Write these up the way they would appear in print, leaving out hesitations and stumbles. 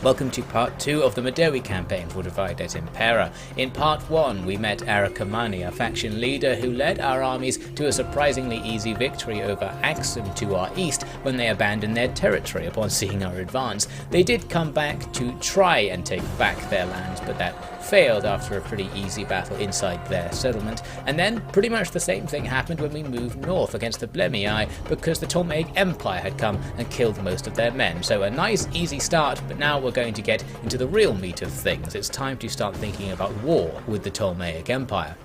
Welcome to part 2 of the Medewi campaign fortified at Impera. In part 1 we met Arrakkamani, a faction leader who led our armies to a surprisingly easy victory over Axum to our east when they abandoned their territory upon seeing our advance. They did come back to try and take back their lands, but that failed after a pretty easy battle inside their settlement. And then pretty much the same thing happened when we moved north against the Ptolemaic because the Ptolemaic Empire had come and killed most of their men. So a nice easy start, but now we're going to get into the real meat of things. It's time to start thinking about war with the Ptolemaic Empire.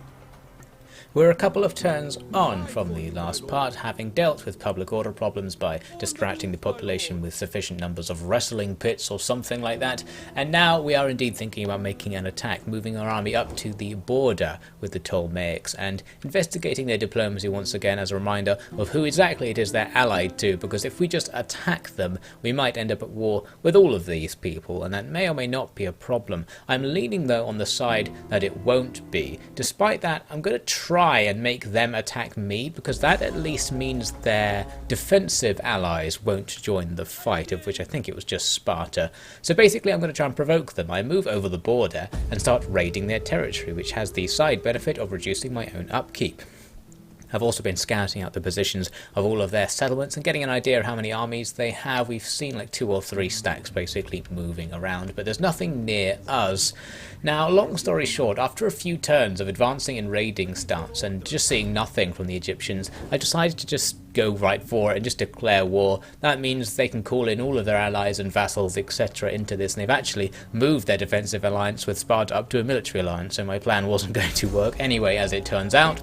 We're a couple of turns on from the last part, having dealt with public order problems by distracting the population with sufficient numbers of wrestling pits or something like that, and now we are indeed thinking about making an attack, moving our army up to the border with the Ptolemaics and investigating their diplomacy once again as a reminder of who exactly it is they're allied to, because if we just attack them we might end up at war with all of these people, and that may or may not be a problem. I'm leaning though on the side that it won't be. Despite that, I'm going to try and make them attack me, because that at least means their defensive allies won't join the fight, of which I think it was just Sparta. So basically I'm going to try and provoke them. I move over the border and start raiding their territory, which has the side benefit of reducing my own upkeep. I've also been scouting out the positions of all of their settlements and getting an idea of how many armies they have. We've seen like 2 or 3 stacks basically moving around, but there's nothing near us. Now, long story short, after a few turns of advancing in raiding stance and just seeing nothing from the Egyptians, I decided to just go right for it and just declare war. That means they can call in all of their allies and vassals etc. into this, and they've actually moved their defensive alliance with Sparta up to a military alliance, so my plan wasn't going to work anyway as it turns out.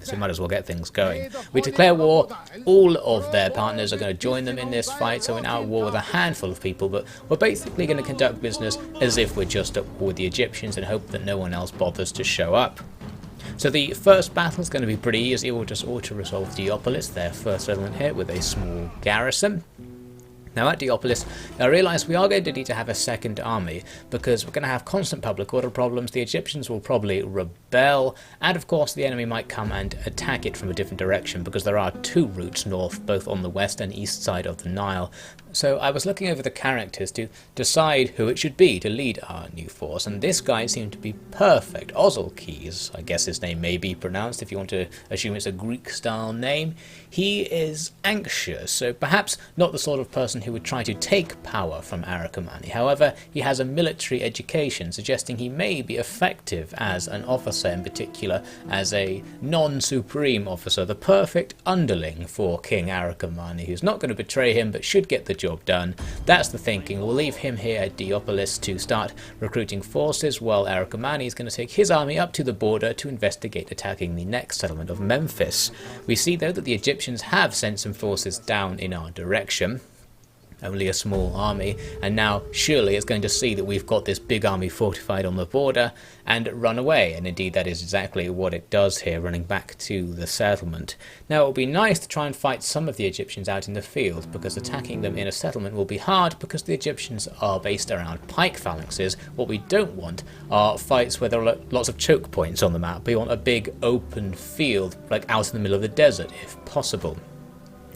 So might as well get things going. We declare war, all of their partners are going to join them in this fight, so we're now at war with a handful of people, but we're basically going to conduct business as if we're just at war with the Egyptians and hope that no one else bothers to show up. So the first battle is going to be pretty easy. We'll just auto-resolve Diopolis, their first settlement here, with a small garrison. Now at Diopolis, I realise we are going to need to have a second army, because we're going to have constant public order problems, the Egyptians will probably rebel, and of course the enemy might come and attack it from a different direction, because there are 2 routes north, both on the west and east side of the Nile. So I was looking over the characters to decide who it should be to lead our new force, and this guy seemed to be perfect. Ozalkes, I guess his name may be pronounced if you want to assume it's a Greek-style name. He is anxious, so perhaps not the sort of person who would try to take power from Arrakkamani. However, he has a military education, suggesting he may be effective as an officer, in particular as a non-supreme officer, the perfect underling for King Arrakkamani, who's not going to betray him but should get the job done. That's the thinking. We'll leave him here at Diopolis to start recruiting forces, while Arrakkamani is going to take his army up to the border to investigate attacking the next settlement of Memphis. We see though that the Egyptians have sent some forces down in our direction. Only a small army, and now surely it's going to see that we've got this big army fortified on the border and run away, and indeed that is exactly what it does here, running back to the settlement. Now it would be nice to try and fight some of the Egyptians out in the field, because attacking them in a settlement will be hard because the Egyptians are based around pike phalanxes. What we don't want are fights where there are lots of choke points on the map. We want a big open field, like out in the middle of the desert if possible.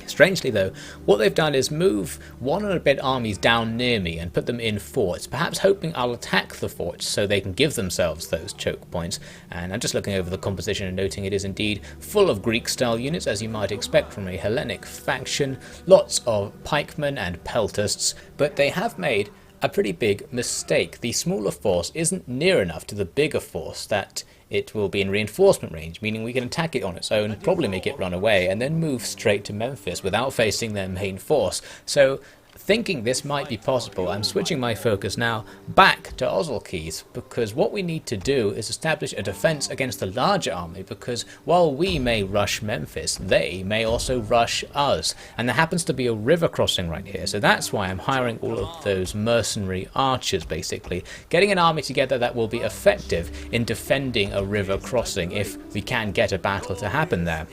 Strangely though, what they've done is move 1 and a bit armies down near me and put them in forts, perhaps hoping I'll attack the forts so they can give themselves those choke points. And I'm just looking over the composition and noting it is indeed full of Greek-style units, as you might expect from a Hellenic faction, lots of pikemen and peltasts, but they have made a pretty big mistake. The smaller force isn't near enough to the bigger force that it will be in reinforcement range, meaning we can attack it on its own, probably make it run away, and then move straight to Memphis without facing their main force. So thinking this might be possible, I'm switching my focus now back to Ozalkes, because what we need to do is establish a defense against the larger army, because while we may rush Memphis, they may also rush us, and there happens to be a river crossing right here, so that's why I'm hiring all of those mercenary archers, basically getting an army together that will be effective in defending a river crossing if we can get a battle to happen there.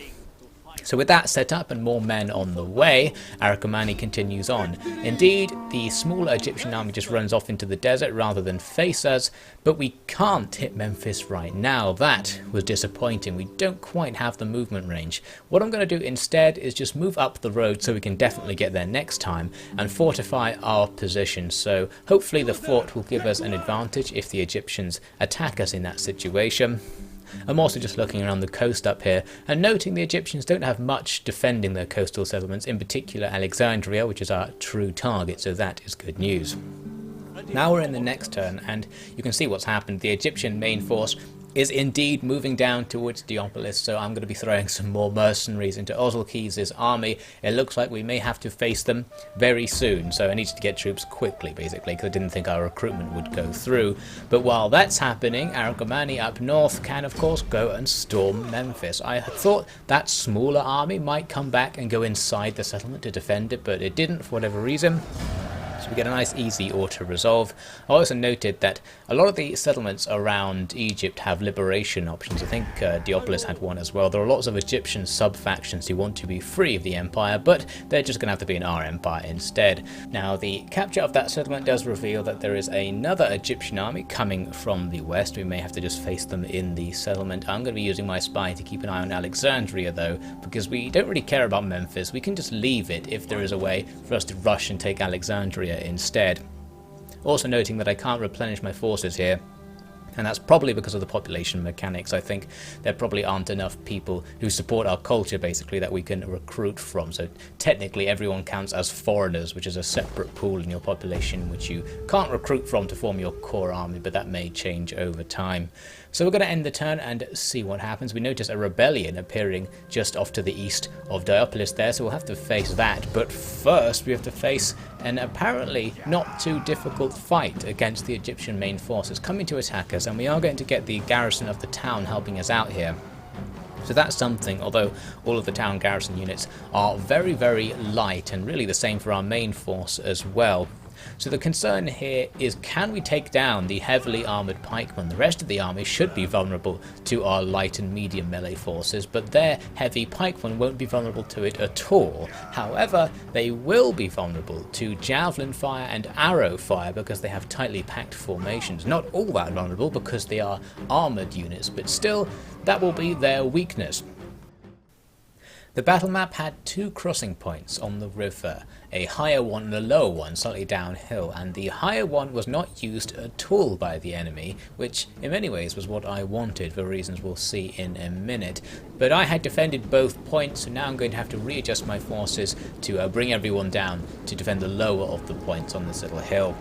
So with that set up and more men on the way, Arrakkamani continues on. Indeed, the smaller Egyptian army just runs off into the desert rather than face us, but we can't hit Memphis right now. That was disappointing. We don't quite have the movement range. What I'm going to do instead is just move up the road so we can definitely get there next time and fortify our position. So hopefully the fort will give us an advantage if the Egyptians attack us in that situation. I'm also just looking around the coast up here and noting the Egyptians don't have much defending their coastal settlements, in particular Alexandria, which is our true target, so that is good news. Now we're in the next turn and you can see what's happened. The Egyptian main force is indeed moving down towards Diopolis, so I'm going to be throwing some more mercenaries into Ozilkes' army. It looks like we may have to face them very soon, so I need to get troops quickly basically, because I didn't think our recruitment would go through. But while that's happening, Arrakkamani up north can of course go and storm Memphis. I had thought that smaller army might come back and go inside the settlement to defend it, but it didn't for whatever reason. So we get a nice easy auto-resolve. I also noted that a lot of the settlements around Egypt have liberation options. I think Diopolis had one as well. There are lots of Egyptian sub-factions who want to be free of the empire, but they're just going to have to be in our empire instead. Now the capture of that settlement does reveal that there is another Egyptian army coming from the west. We may have to just face them in the settlement. I'm going to be using my spy to keep an eye on Alexandria though, because we don't really care about Memphis. We can just leave it if there is a way for us to rush and take Alexandria instead. Also noting that I can't replenish my forces here, and that's probably because of the population mechanics. I think there probably aren't enough people who support our culture basically that we can recruit from. So technically everyone counts as foreigners, which is a separate pool in your population which you can't recruit from to form your core army, but that may change over time. So we're going to end the turn and see what happens. We notice a rebellion appearing just off to the east of Diopolis there, so we'll have to face that. But first we have to face an apparently not too difficult fight against the Egyptian main forces coming to attack us, and we are going to get the garrison of the town helping us out here. So that's something, although all of the town garrison units are very, very light, and really the same for our main force as well. So the concern here is, can we take down the heavily armoured pikemen? The rest of the army should be vulnerable to our light and medium melee forces, but their heavy pikemen won't be vulnerable to it at all. However, they will be vulnerable to javelin fire and arrow fire because they have tightly packed formations. Not all that vulnerable because they are armoured units, but still, that will be their weakness. The battle map had two crossing points on the river, a higher one and a lower one slightly downhill, and the higher one was not used at all by the enemy, which in many ways was what I wanted for reasons we'll see in a minute. But I had defended both points, so now I'm going to have to readjust my forces to bring everyone down to defend the lower of the points on this little hill.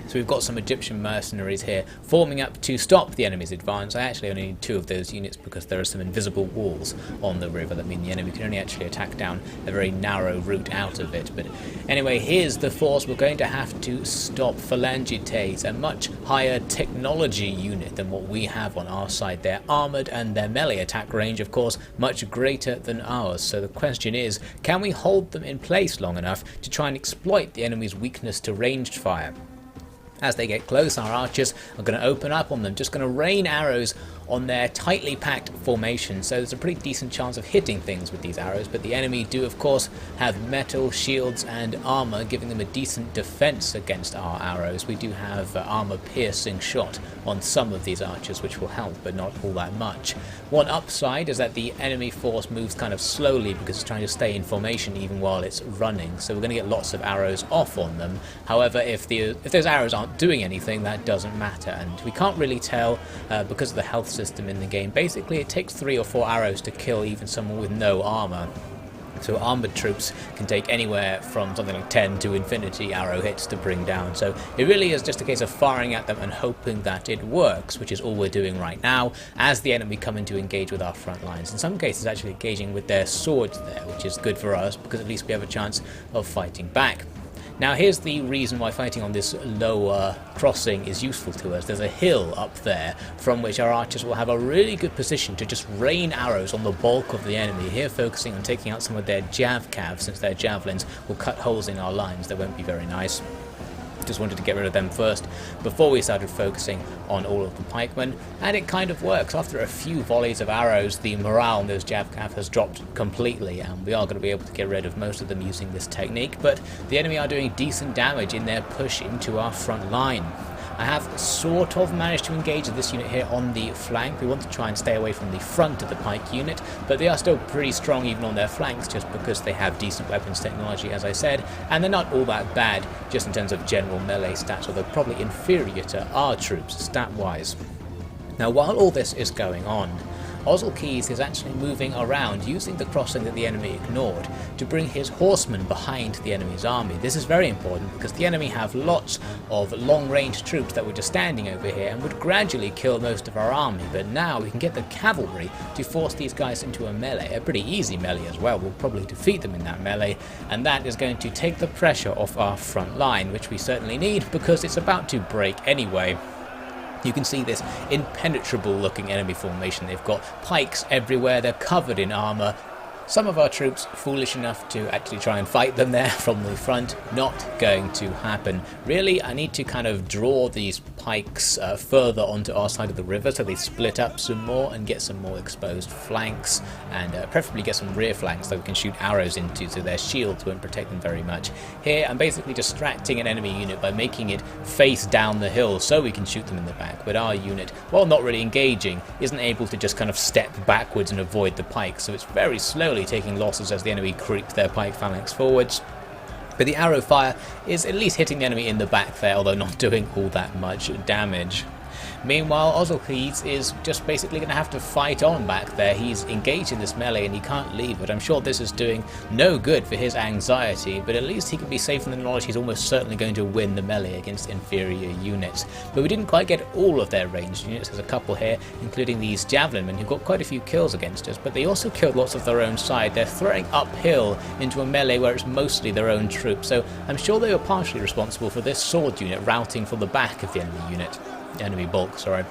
So we've got some Egyptian mercenaries here forming up to stop the enemy's advance. I actually only need 2 of those units because there are some invisible walls on the river that mean the enemy can only actually attack down a very narrow route out of it. But anyway, here's the force we're going to have to stop. Phalangites, a much higher technology unit than what we have on our side. They're armoured and their melee attack range, of course, much greater than ours. So the question is, can we hold them in place long enough to try and exploit the enemy's weakness to ranged fire? As they get close, our archers are going to open up on them, just going to rain arrows on their tightly packed formation, so there's a pretty decent chance of hitting things with these arrows, but the enemy do of course have metal, shields and armour, giving them a decent defence against our arrows. We do have armour piercing shot on some of these archers, which will help, but not all that much. One upside is that the enemy force moves kind of slowly because it's trying to stay in formation even while it's running, so we're going to get lots of arrows off on them. However, if those arrows aren't doing anything, that doesn't matter, and we can't really tell because of the health system in the game. Basically, it takes 3 or 4 arrows to kill even someone with no armour. So armoured troops can take anywhere from something like 10 to infinity arrow hits to bring down. So it really is just a case of firing at them and hoping that it works, which is all we're doing right now as the enemy come in to engage with our front lines. In some cases actually engaging with their swords there, which is good for us because at least we have a chance of fighting back. Now here's the reason why fighting on this lower crossing is useful to us. There's a hill up there from which our archers will have a really good position to just rain arrows on the bulk of the enemy, here focusing on taking out some of their jav-cav, since their javelins will cut holes in our lines that won't be very nice. just wanted to get rid of them first before we started focusing on all of the pikemen, and it kind of works. After a few volleys of arrows, the morale on those Javcav has dropped completely, and we are going to be able to get rid of most of them using this technique, but the enemy are doing decent damage in their push into our front line. I have sort of managed to engage this unit here on the flank. We want to try and stay away from the front of the pike unit, but they are still pretty strong even on their flanks just because they have decent weapons technology, as I said, and they're not all that bad just in terms of general melee stats, although probably inferior to our troops stat-wise. Now, while all this is going on, Ozilkes is actually moving around using the crossing that the enemy ignored to bring his horsemen behind the enemy's army. This is very important because the enemy have lots of long-range troops that were just standing over here and would gradually kill most of our army, but now we can get the cavalry to force these guys into a melee, a pretty easy melee as well. We'll probably defeat them in that melee, and that is going to take the pressure off our front line, which we certainly need because it's about to break anyway. You can see this impenetrable looking enemy formation. They've got pikes everywhere, they're covered in armour. Some of our troops foolish enough to actually try and fight them there from the front. Not going to happen. Really, I need to kind of draw these pikes further onto our side of the river so they split up some more and get some more exposed flanks, and preferably get some rear flanks that we can shoot arrows into so their shields won't protect them very much. Here I'm basically distracting an enemy unit by making it face down the hill so we can shoot them in the back, but our unit, while not really engaging, isn't able to just kind of step backwards and avoid the pikes, so it's very slowly taking losses as the enemy creep their pike phalanx forwards. But the arrow fire is at least hitting the enemy in the back there, although not doing all that much damage. Meanwhile, Ozilkes is just basically going to have to fight on back there. He's engaged in this melee and he can't leave, but I'm sure this is doing no good for his anxiety, but at least he can be safe in the knowledge he's almost certainly going to win the melee against inferior units. But we didn't quite get all of their ranged units. There's a couple here, including these javelin men who got quite a few kills against us, but they also killed lots of their own side. They're throwing uphill into a melee where it's mostly their own troops, so I'm sure they were partially responsible for this sword unit routing from the back of the enemy bulk, sorry.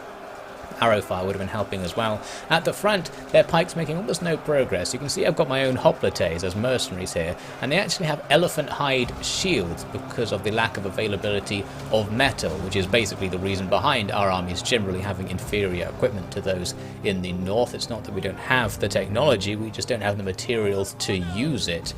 Arrow fire would have been helping as well. At the front, their pikes making almost no progress. You can see I've got my own hoplites as mercenaries here, and they actually have elephant hide shields because of the lack of availability of metal, which is basically the reason behind our armies generally having inferior equipment to those in the north. It's not that we don't have the technology, we just don't have the materials to use it.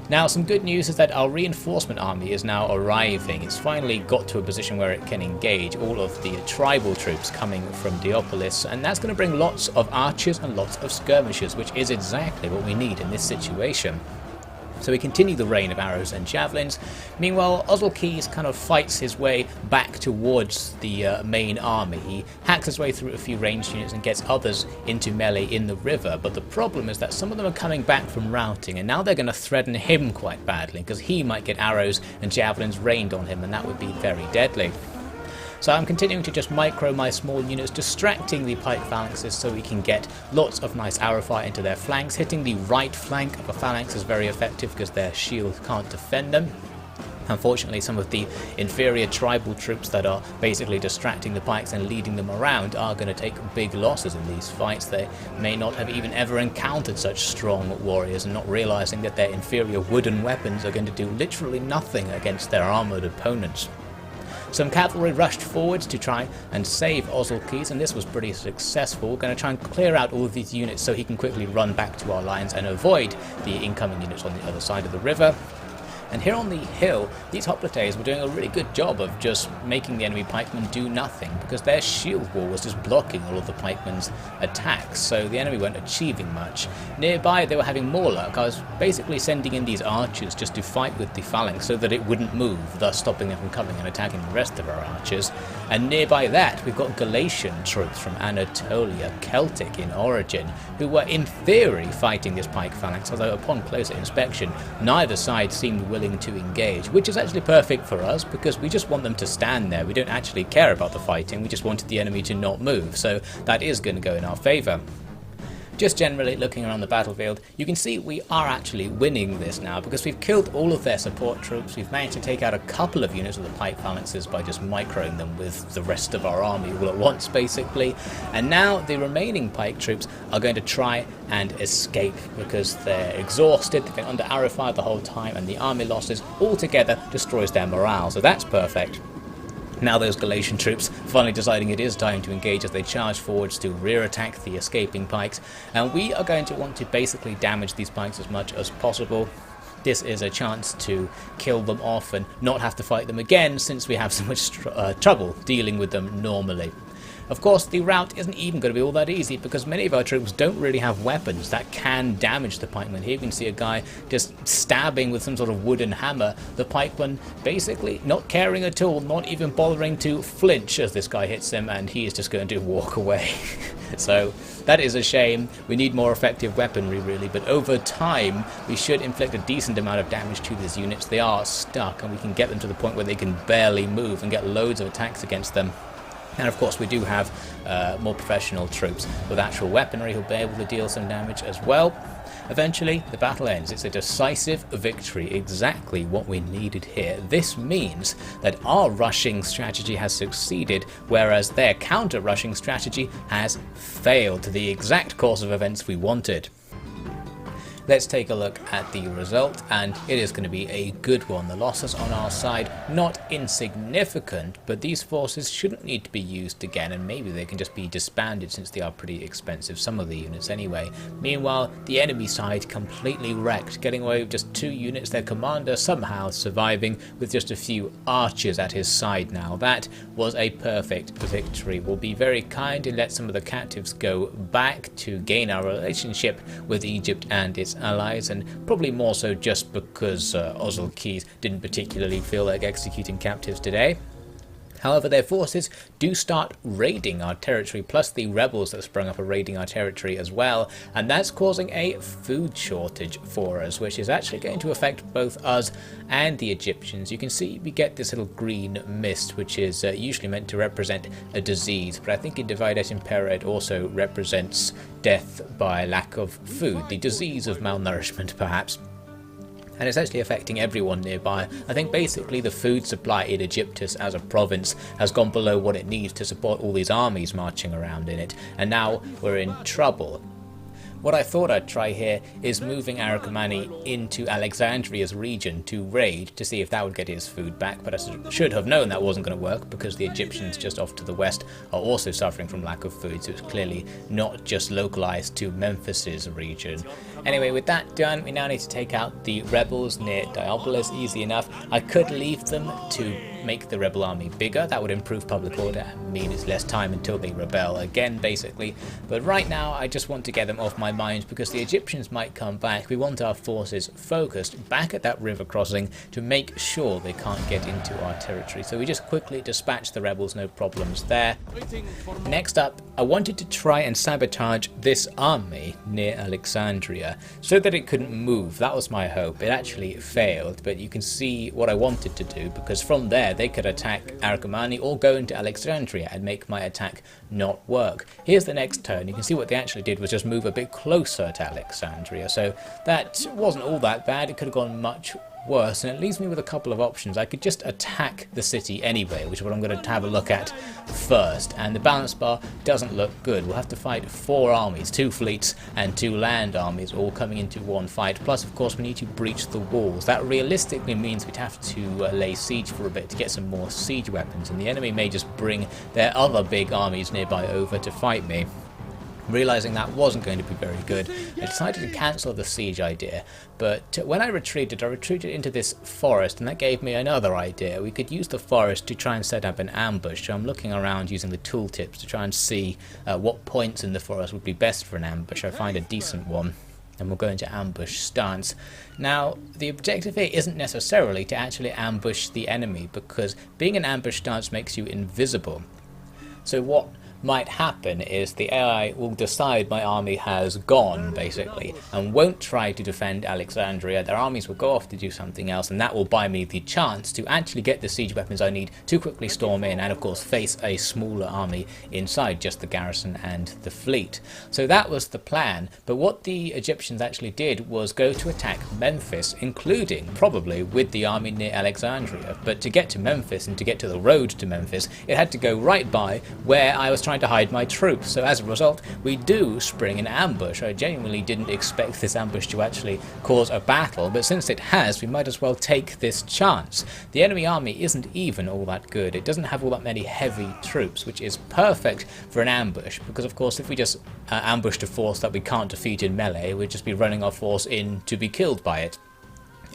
Now, some good news is that our reinforcement army is now arriving. It's finally got to a position where it can engage all of the tribal troops coming from Diopolis, and that's going to bring lots of archers and lots of skirmishers, which is exactly what we need in this situation. So we continue the rain of arrows and javelins. Meanwhile, Ozilkes kind of fights his way back towards the main army. He hacks his way through a few ranged units and gets others into melee in the river, but the problem is that some of them are coming back from routing, and now they're going to threaten him quite badly, because he might get arrows and javelins rained on him, and that would be very deadly. So I'm continuing to just micro my small units, distracting the pike phalanxes so we can get lots of nice arrow fire into their flanks. Hitting the right flank of a phalanx is very effective because their shield can't defend them. Unfortunately, some of the inferior tribal troops that are basically distracting the pikes and leading them around are going to take big losses in these fights. They may not have even ever encountered such strong warriors, and not realizing that their inferior wooden weapons are going to do literally nothing against their armoured opponents. Some cavalry rushed forwards to try and save Ozilkes, and this was pretty successful. We're going to try and clear out all of these units so he can quickly run back to our lines and avoid the incoming units on the other side of the river. And here on the hill, these hoplites were doing a really good job of just making the enemy pikemen do nothing, because their shield wall was just blocking all of the pikemen's attacks, so the enemy weren't achieving much. Nearby they were having more luck. I was basically sending in these archers just to fight with the phalanx so that it wouldn't move, thus stopping them from coming and attacking the rest of our archers. And nearby that, we've got Galatian troops from Anatolia, Celtic in origin, who were in theory fighting this pike phalanx, although upon closer inspection, neither side seemed willing to engage, which is actually perfect for us because we just want them to stand there. We don't actually care about the fighting, we just wanted the enemy to not move, so that is going to go in our favour. Just generally looking around the battlefield, you can see we are actually winning this now because we've killed all of their support troops. We've managed to take out a couple of units of the pike phalanxes by just microing them with the rest of our army all at once, basically. And now the remaining pike troops are going to try and escape because they're exhausted, they've been under arrow fire the whole time, and the army losses altogether destroys their morale. So that's perfect. Now those Galatian troops finally deciding it is time to engage as they charge forwards to rear attack the escaping pikes, and we are going to want to basically damage these pikes as much as possible. This is a chance to kill them off and not have to fight them again, since we have so much trouble dealing with them normally. Of course, the route isn't even going to be all that easy because many of our troops don't really have weapons that can damage the pikemen. Here you can see a guy just stabbing with some sort of wooden hammer the pikeman, basically not caring at all, not even bothering to flinch as this guy hits him, and he is just going to walk away. So that is a shame. We need more effective weaponry really, but over time we should inflict a decent amount of damage to these units. They are stuck and we can get them to the point where they can barely move and get loads of attacks against them. And of course we do have more professional troops with actual weaponry who'll be able to deal some damage as well. Eventually the battle ends. It's a decisive victory, exactly what we needed here. This means that our rushing strategy has succeeded, whereas their counter-rushing strategy has failed, the exact course of events we wanted. Let's take a look at the result, and it is going to be a good one. The losses on our side, not insignificant, but these forces shouldn't need to be used again, and maybe they can just be disbanded since they are pretty expensive, some of the units anyway. Meanwhile, the enemy side completely wrecked, getting away with just 2 units, their commander somehow surviving with just a few archers at his side now. That was a perfect victory. We'll be very kind and let some of the captives go back to gain our relationship with Egypt and its allies, and probably more so just because Ozil didn't particularly feel like executing captives today. However, their forces do start raiding our territory, plus the rebels that sprung up are raiding our territory as well, and that's causing a food shortage for us, which is actually going to affect both us and the Egyptians. You can see we get this little green mist, which is usually meant to represent a disease, but I think in Divide et Impera it also represents death by lack of food, the disease of malnourishment perhaps. And it's actually affecting everyone nearby. I think basically the food supply in Egyptus as a province has gone below what it needs to support all these armies marching around in it, and now we're in trouble. What I thought I'd try here is moving Arrakkamani into Alexandria's region to raid to see if that would get his food back, but I should have known that wasn't going to work because the Egyptians just off to the west are also suffering from lack of food, so it's clearly not just localized to Memphis's region. Anyway, with that done, we now need to take out the rebels near Diopolis. Easy enough. I could leave them to make the rebel army bigger. That would improve public order and mean it's less time until they rebel again, basically. But right now, I just want to get them off my mind because the Egyptians might come back. We want our forces focused back at that river crossing to make sure they can't get into our territory. So we just quickly dispatch the rebels, no problems there. Next up, I wanted to try and sabotage this army near Alexandria so that it couldn't move. That was my hope. It actually failed, but you can see what I wanted to do because from there they could attack Arrakkamani or go into Alexandria and make my attack not work. Here's the next turn. You can see what they actually did was just move a bit closer to Alexandria, so that wasn't all that bad. It could have gone much worse, and it leaves me with a couple of options. I could just attack the city anyway, which is what I'm going to have a look at first, and the balance bar doesn't look good. We'll have to fight 4 armies, 2 fleets and 2 land armies all coming into one fight, plus of course we need to breach the walls. That realistically means we'd have to lay siege for a bit to get some more siege weapons, and the enemy may just bring their other big armies nearby over to fight me. Realising that wasn't going to be very good, I decided to cancel the siege idea, but when I retreated into this forest, and that gave me another idea. We could use the forest to try and set up an ambush, so I'm looking around using the tooltips to try and see what points in the forest would be best for an ambush. I find a decent one, and we'll go into ambush stance. Now, the objective here isn't necessarily to actually ambush the enemy, because being an ambush stance makes you invisible. So what might happen is the AI will decide my army has gone, basically, and won't try to defend Alexandria. Their armies will go off to do something else, and that will buy me the chance to actually get the siege weapons I need to quickly storm in and, of course, face a smaller army inside just the garrison and the fleet. So that was the plan, but what the Egyptians actually did was go to attack Memphis, including, probably, with the army near Alexandria. But to get to Memphis and to get to the road to Memphis, it had to go right by where I was trying to hide my troops. So as a result, we do spring an ambush. I genuinely didn't expect this ambush to actually cause a battle, but since it has, we might as well take this chance. The enemy army isn't even all that good. It doesn't have all that many heavy troops, which is perfect for an ambush, because of course if we just ambushed a force that we can't defeat in melee, we'd just be running our force in to be killed by it.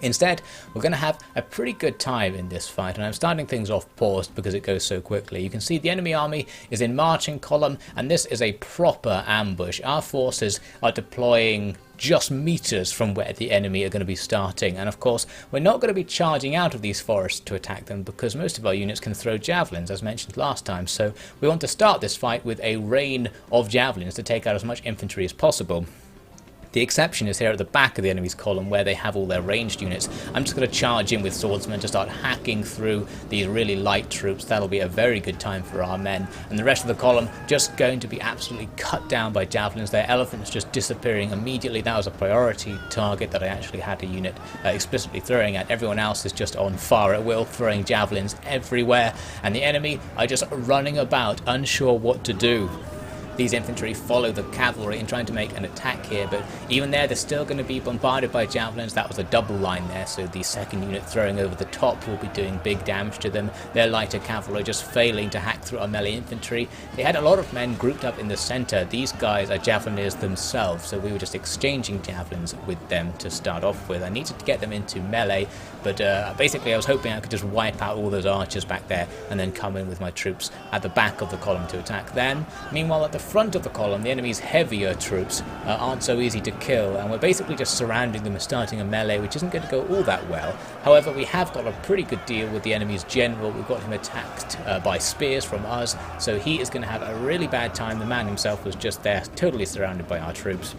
Instead, we're going to have a pretty good time in this fight, and I'm starting things off paused because it goes so quickly. You can see the enemy army is in marching column, and this is a proper ambush. Our forces are deploying just meters from where the enemy are going to be starting, and of course we're not going to be charging out of these forests to attack them because most of our units can throw javelins, as mentioned last time, so we want to start this fight with a rain of javelins to take out as much infantry as possible. The exception is here at the back of the enemy's column where they have all their ranged units. I'm just going to charge in with swordsmen to start hacking through these really light troops. That'll be a very good time for our men. And the rest of the column just going to be absolutely cut down by javelins. Their elephants just disappearing immediately. That was a priority target that I actually had a unit explicitly throwing at. Everyone else is just on fire at will, throwing javelins everywhere. And the enemy are just running about, unsure what to do. These infantry follow the cavalry and trying to make an attack here, but even there they're still going to be bombarded by javelins. That was a double line there, so the second unit throwing over the top will be doing big damage to them. Their lighter cavalry just failing to hack through our melee infantry. They had a lot of men grouped up in the center. These guys are javelineers themselves, so we were just exchanging javelins with them to start off with. I needed to get them into melee, but basically I was hoping I could just wipe out all those archers back there and then come in with my troops at the back of the column to attack them. Meanwhile, at the front of the column, the enemy's heavier troops aren't so easy to kill, and we're basically just surrounding them and starting a melee, which isn't going to go all that well. However, we have got a pretty good deal with the enemy's general. We've got him attacked by spears from us, so he is going to have a really bad time. The man himself was just there, totally surrounded by our troops.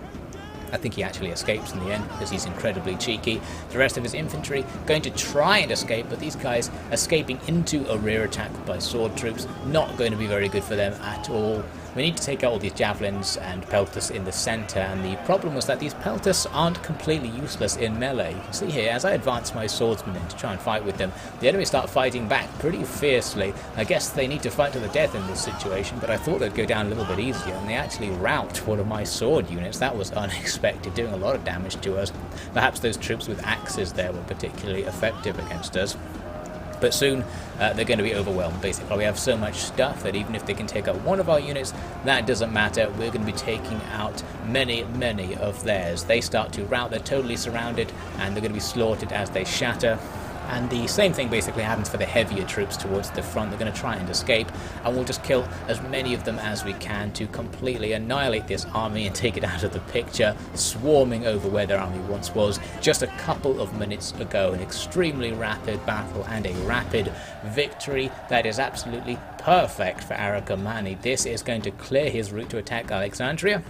I think he actually escapes in the end because he's incredibly cheeky. The rest of his infantry going to try and escape, but these guys escaping into a rear attack by sword troops, not going to be very good for them at all. We need to take out all these javelins and pelters in the center, and the problem was that these pelters aren't completely useless in melee. You can see here, as I advance my swordsmen in to try and fight with them, the enemy start fighting back pretty fiercely. I guess they need to fight to the death in this situation, but I thought they'd go down a little bit easier, and they actually rout one of my sword units. That was unexpected, doing a lot of damage to us. Perhaps those troops with axes there were particularly effective against us. But soon they're going to be overwhelmed. Basically, we have so much stuff that even if they can take out one of our units, that doesn't matter. We're going to be taking out many of theirs. They start to rout, they're totally surrounded, and they're going to be slaughtered as they shatter. And the same thing basically happens for the heavier troops towards the front. They're going to try and escape, and we'll just kill as many of them as we can to completely annihilate this army and take it out of the picture, swarming over where their army once was just a couple of minutes ago. An extremely rapid battle and a rapid victory that is absolutely perfect for Arrakkamani. This is going to clear his route to attack Alexandria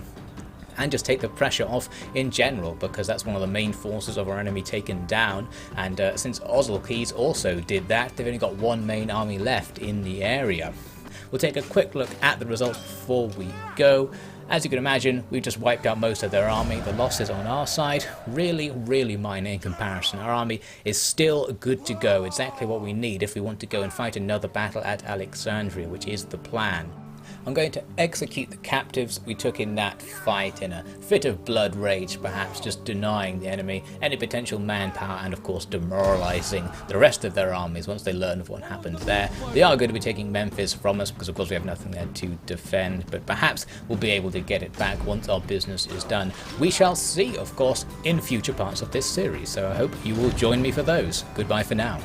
and just take the pressure off in general, because that's one of the main forces of our enemy taken down. And since Ozilkees also did that, they've only got one main army left in the area. We'll take a quick look at the results before we go. As you can imagine, we've just wiped out most of their army. The losses on our side, really minor in comparison. Our army is still good to go, exactly what we need if we want to go and fight another battle at Alexandria, which is the plan. I'm going to execute the captives we took in that fight in a fit of blood rage, perhaps just denying the enemy any potential manpower and of course demoralizing the rest of their armies once they learn of what happened there. They are going to be taking Memphis from us because of course we have nothing there to defend, but perhaps we'll be able to get it back once our business is done. We shall see, of course, in future parts of this series, so I hope you will join me for those. Goodbye for now.